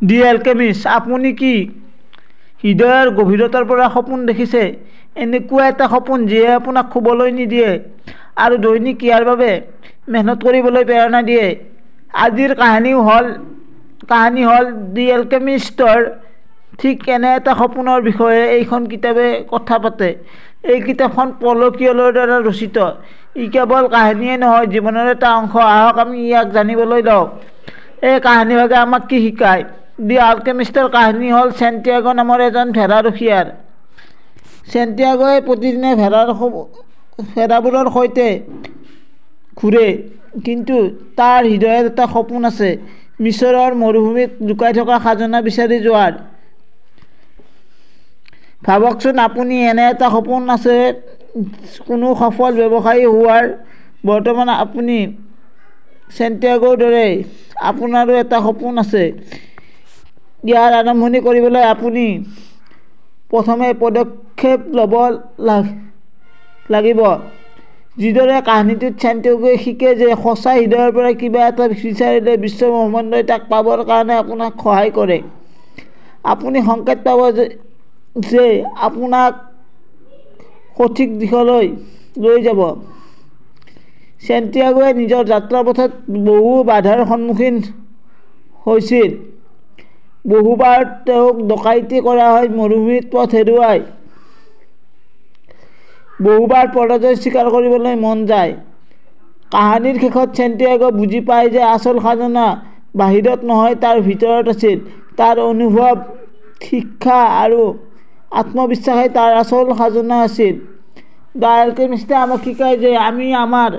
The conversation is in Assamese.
দি এলকেমিষ্ট, আপুনি কি হৃদয়ৰ গভীৰতাৰ পৰা সপোন দেখিছে? এনেকুৱা এটা সপোন যিয়ে আপোনাক শুবলৈ নিদিয়ে আৰু দৈনিক ইয়াৰ বাবে মেহনত কৰিবলৈ প্ৰেৰণা দিয়ে। আজিৰ কাহিনী হ'ল দি এলকেমিষ্টৰ ঠিক এনে এটা সপোনৰ বিষয়ে এইখন কিতাপে কথা পাতে। এই কিতাপখন প'ল' কিয়লৰ দ্বাৰা ৰচিত। ই কেৱল কাহিনীয়ে নহয়, জীৱনৰ এটা অংশ। আহক আমি ইয়াক জানিবলৈ লওঁ। এই কাহিনীভাগে আমাক কি শিকায়? দি এলকেমিষ্টৰ কাহিনী হ'ল ছেণ্টিয়াগো নামৰ এজন ভেড়াৰখীয়াৰ। ছেণ্টিয়াগোৱে প্ৰতিদিনে ভেড়াবোৰৰ সৈতে ঘূৰে, কিন্তু তাৰ হৃদয়ত এটা সপোন আছে, মিছৰৰ মৰুভূমিত লুকাই থকা খাজনা বিচাৰি যোৱাৰ। ভাবকচোন, আপুনি এনে এটা সপোন আছে, কোনো সফল ব্যৱসায়ী হোৱাৰ। বৰ্তমান আপুনি ছেণ্টিয়াগোৰ দৰে আপোনাৰো এটা সপোন আছে। ইয়াৰ আৰম্ভণি কৰিবলৈ আপুনি প্ৰথমে পদক্ষেপ ল'ব লাগিব। যিদৰে কাহিনীটোত ছেণ্টিয়াগোৱে শিকে যে সঁচা হৃদয়ৰ পৰা কিবা এটা বিচাৰিলে বিশ্ব ব্ৰহ্মাণ্ডই তাক পাবৰ কাৰণে আপোনাক সহায় কৰে। আপুনি সংকেত পাব যে আপোনাক সঠিক দিশলৈ লৈ যাব। ছেণ্টিয়াগোৱে নিজৰ যাত্ৰাপথত বহু বাধাৰ সন্মুখীন হৈছিল। বহুবাৰ তেওঁক ডকাইতি কৰা হয়, মৰুভূমিত পথ হেৰুৱাই। বহুবাৰ পৰাজয় স্বীকাৰ কৰিবলৈ মন যায়। কাহিনীৰ শেষত ছেণ্টিয়াগো বুজি পায় যে আচল খাজনা বাহিৰত নহয়, তাৰ ভিতৰত আছিল। তাৰ অনুভৱ, শিক্ষা আৰু আত্মবিশ্বাসেই তাৰ আচল খাজনা আছিল। দ্য এলকেমিষ্টে আমাক শিকায় যে আমি আমাৰ